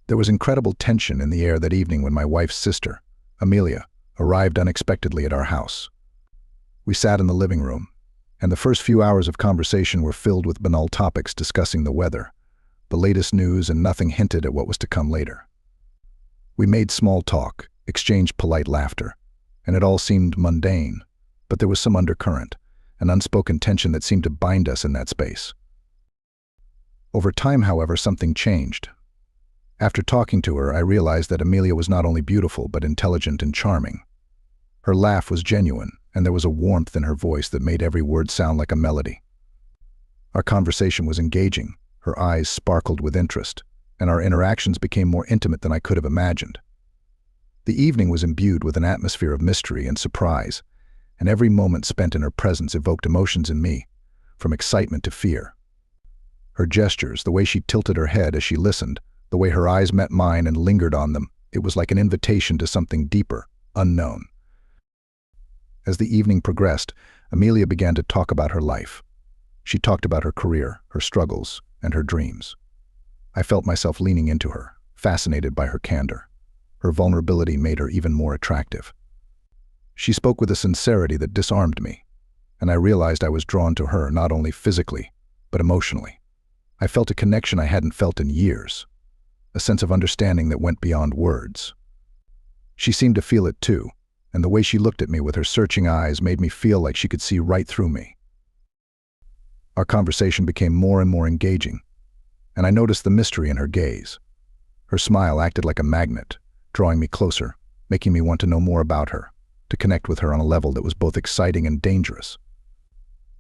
There was incredible tension in the air that evening when my wife's sister, Amelia, arrived unexpectedly at our house. We sat in the living room, and the first few hours of conversation were filled with banal topics discussing the weather, the latest news, and nothing hinted at what was to come later. We made small talk, exchanged polite laughter, and it all seemed mundane, but there was some undercurrent, an unspoken tension that seemed to bind us in that space. Over time, however, something changed. After talking to her, I realized that Amelia was not only beautiful but intelligent and charming. Her laugh was genuine, and there was a warmth in her voice that made every word sound like a melody. Our conversation was engaging, her eyes sparkled with interest, and our interactions became more intimate than I could have imagined. The evening was imbued with an atmosphere of mystery and surprise, and every moment spent in her presence evoked emotions in me, from excitement to fear. Her gestures, the way she tilted her head as she listened, the way her eyes met mine and lingered on them, it was like an invitation to something deeper, unknown. As the evening progressed, Amelia began to talk about her life. She talked about her career, her struggles, and her dreams. I felt myself leaning into her, fascinated by her candor. Her vulnerability made her even more attractive. She spoke with a sincerity that disarmed me, and I realized I was drawn to her not only physically, but emotionally. I felt a connection I hadn't felt in years, a sense of understanding that went beyond words. She seemed to feel it too, and the way she looked at me with her searching eyes made me feel like she could see right through me. Our conversation became more and more engaging, and I noticed the mystery in her gaze. Her smile acted like a magnet, drawing me closer, making me want to know more about her, to connect with her on a level that was both exciting and dangerous.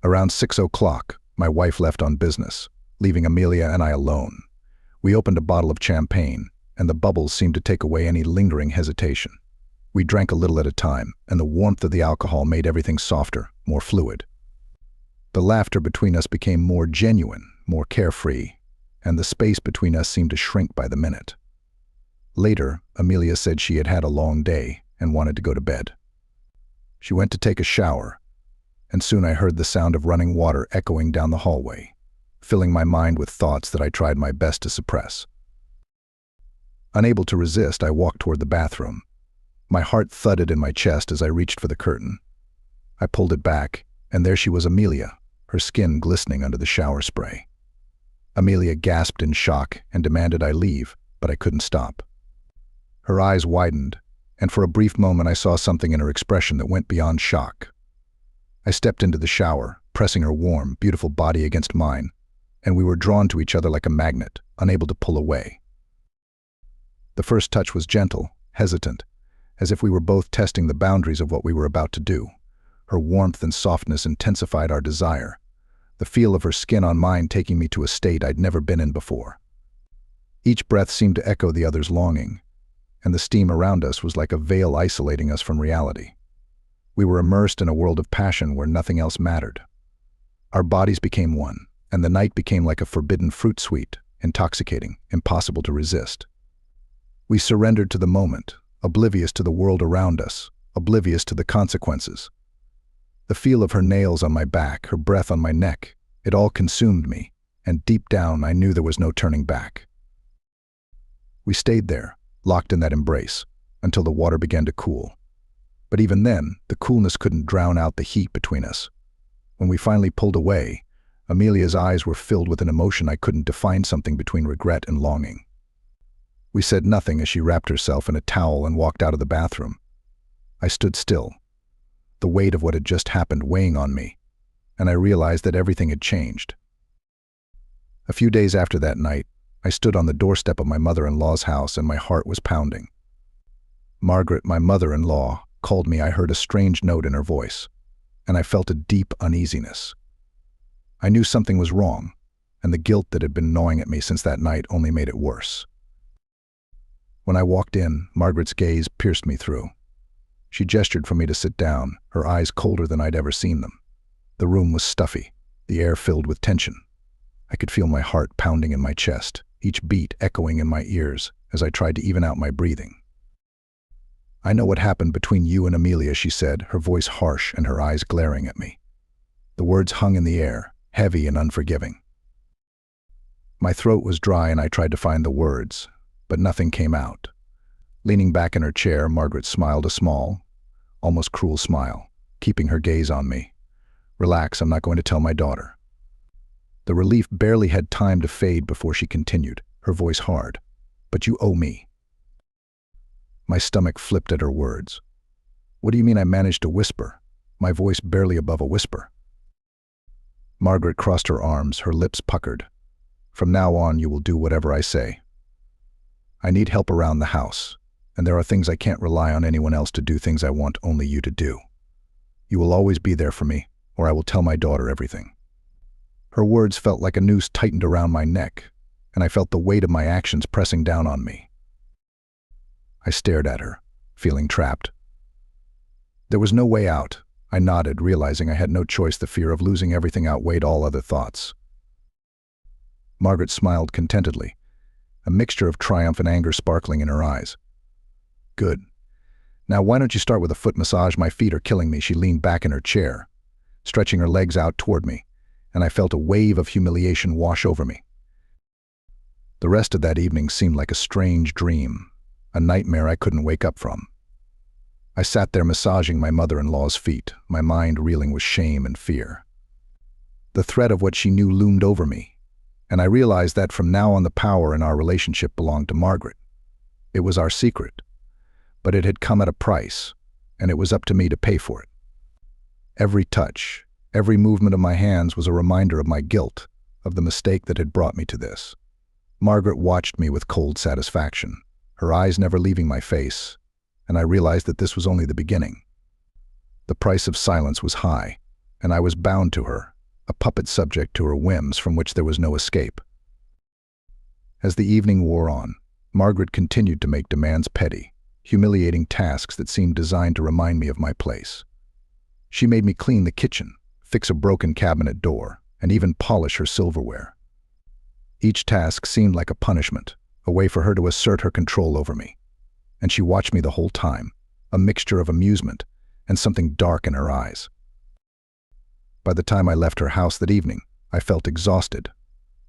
Around 6 o'clock, my wife left on business, leaving Amelia and I alone. We opened a bottle of champagne, and the bubbles seemed to take away any lingering hesitation. We drank a little at a time, and the warmth of the alcohol made everything softer, more fluid. The laughter between us became more genuine, more carefree, and the space between us seemed to shrink by the minute. Later, Amelia said she had had a long day and wanted to go to bed. She went to take a shower, and soon I heard the sound of running water echoing down the hallway, filling my mind with thoughts that I tried my best to suppress. Unable to resist, I walked toward the bathroom. My heart thudded in my chest as I reached for the curtain. I pulled it back, and there she was, Amelia, her skin glistening under the shower spray. Amelia gasped in shock and demanded I leave, but I couldn't stop. Her eyes widened, and for a brief moment I saw something in her expression that went beyond shock. I stepped into the shower, pressing her warm, beautiful body against mine, and we were drawn to each other like a magnet, unable to pull away. The first touch was gentle, hesitant, as if we were both testing the boundaries of what we were about to do. Her warmth and softness intensified our desire, the feel of her skin on mine taking me to a state I'd never been in before. Each breath seemed to echo the other's longing, and the steam around us was like a veil isolating us from reality. We were immersed in a world of passion where nothing else mattered. Our bodies became one, and the night became like a forbidden fruit sweet, intoxicating, impossible to resist. We surrendered to the moment, oblivious to the world around us, oblivious to the consequences. The feel of her nails on my back, her breath on my neck, it all consumed me, and deep down I knew there was no turning back. We stayed there, locked in that embrace, until the water began to cool. But even then, the coolness couldn't drown out the heat between us. When we finally pulled away, Amelia's eyes were filled with an emotion I couldn't define, something between regret and longing. We said nothing as she wrapped herself in a towel and walked out of the bathroom. I stood still, the weight of what had just happened weighing on me, and I realized that everything had changed. A few days after that night, I stood on the doorstep of my mother-in-law's house and my heart was pounding. Margaret, my mother-in-law, called me. I heard a strange note in her voice, and I felt a deep uneasiness. I knew something was wrong, and the guilt that had been gnawing at me since that night only made it worse. When I walked in, Margaret's gaze pierced me through. She gestured for me to sit down, her eyes colder than I'd ever seen them. The room was stuffy, the air filled with tension. I could feel my heart pounding in my chest, each beat echoing in my ears as I tried to even out my breathing. "I know what happened between you and Amelia," she said, her voice harsh and her eyes glaring at me. The words hung in the air, heavy and unforgiving. My throat was dry and I tried to find the words, but nothing came out. Leaning back in her chair, Margaret smiled a small, almost cruel smile, keeping her gaze on me. "Relax, I'm not going to tell my daughter." The relief barely had time to fade before she continued, her voice hard. "But you owe me." My stomach flipped at her words. "What do you mean?" I managed to whisper, my voice barely above a whisper. Margaret crossed her arms, her lips puckered. "From now on, you will do whatever I say. I need help around the house, and there are things I can't rely on anyone else to do, things I want only you to do. You will always be there for me, or I will tell my daughter everything." Her words felt like a noose tightened around my neck, and I felt the weight of my actions pressing down on me. I stared at her, feeling trapped. There was no way out. I nodded, realizing I had no choice. The fear of losing everything outweighed all other thoughts. Margaret smiled contentedly, a mixture of triumph and anger sparkling in her eyes. "Good. Now why don't you start with a foot massage? My feet are killing me." She leaned back in her chair, stretching her legs out toward me, and I felt a wave of humiliation wash over me. The rest of that evening seemed like a strange dream, a nightmare I couldn't wake up from. I sat there massaging my mother-in-law's feet, my mind reeling with shame and fear. The threat of what she knew loomed over me, and I realized that from now on the power in our relationship belonged to Margaret. It was our secret, but it had come at a price, and it was up to me to pay for it. Every touch, every movement of my hands was a reminder of my guilt, of the mistake that had brought me to this. Margaret watched me with cold satisfaction, her eyes never leaving my face, and I realized that this was only the beginning. The price of silence was high, and I was bound to her, a puppet subject to her whims from which there was no escape. As the evening wore on, Margaret continued to make demands, petty, humiliating tasks that seemed designed to remind me of my place. She made me clean the kitchen, fix a broken cabinet door, and even polish her silverware. Each task seemed like a punishment, a way for her to assert her control over me. And she watched me the whole time, a mixture of amusement and something dark in her eyes. By the time I left her house that evening, I felt exhausted,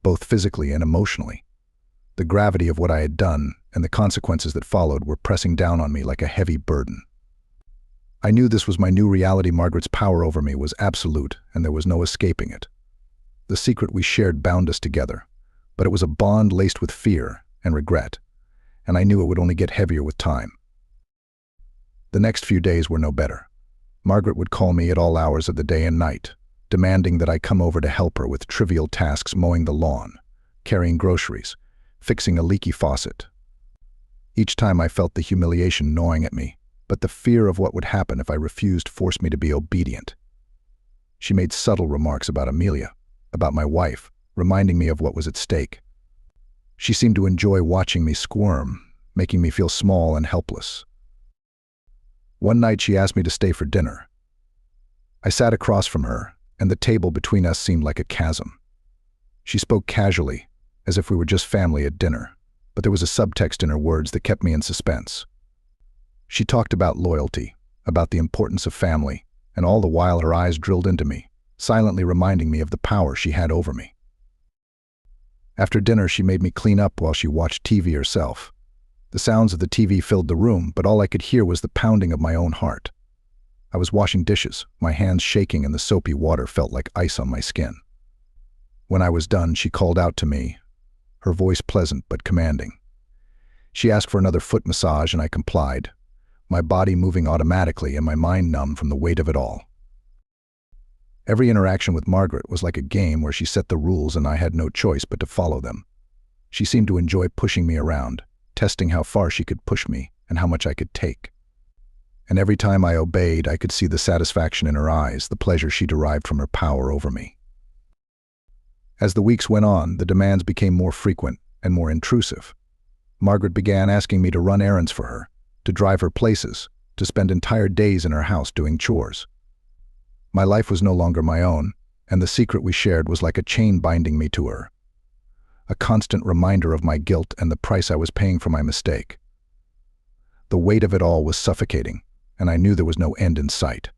both physically and emotionally. The gravity of what I had done and the consequences that followed were pressing down on me like a heavy burden. I knew this was my new reality. Margaret's power over me was absolute, and there was no escaping it. The secret we shared bound us together, but it was a bond laced with fear and regret, and I knew it would only get heavier with time. The next few days were no better. Margaret would call me at all hours of the day and night, demanding that I come over to help her with trivial tasks: mowing the lawn, carrying groceries, fixing a leaky faucet. Each time I felt the humiliation gnawing at me, but the fear of what would happen if I refused forced me to be obedient. She made subtle remarks about Amelia, about my wife, reminding me of what was at stake. She seemed to enjoy watching me squirm, making me feel small and helpless. One night she asked me to stay for dinner. I sat across from her, and the table between us seemed like a chasm. She spoke casually, as if we were just family at dinner, but there was a subtext in her words that kept me in suspense. She talked about loyalty, about the importance of family, and all the while her eyes drilled into me, silently reminding me of the power she had over me. After dinner, she made me clean up while she watched TV herself. The sounds of the TV filled the room, but all I could hear was the pounding of my own heart. I was washing dishes, my hands shaking, and the soapy water felt like ice on my skin. When I was done, she called out to me, her voice pleasant but commanding. She asked for another foot massage, and I complied, my body moving automatically and my mind numb from the weight of it all. Every interaction with Margaret was like a game where she set the rules and I had no choice but to follow them. She seemed to enjoy pushing me around, testing how far she could push me and how much I could take. And every time I obeyed, I could see the satisfaction in her eyes, the pleasure she derived from her power over me. As the weeks went on, the demands became more frequent and more intrusive. Margaret began asking me to run errands for her, to drive her places, to spend entire days in her house doing chores. My life was no longer my own, and the secret we shared was like a chain binding me to her, a constant reminder of my guilt and the price I was paying for my mistake. The weight of it all was suffocating, and I knew there was no end in sight.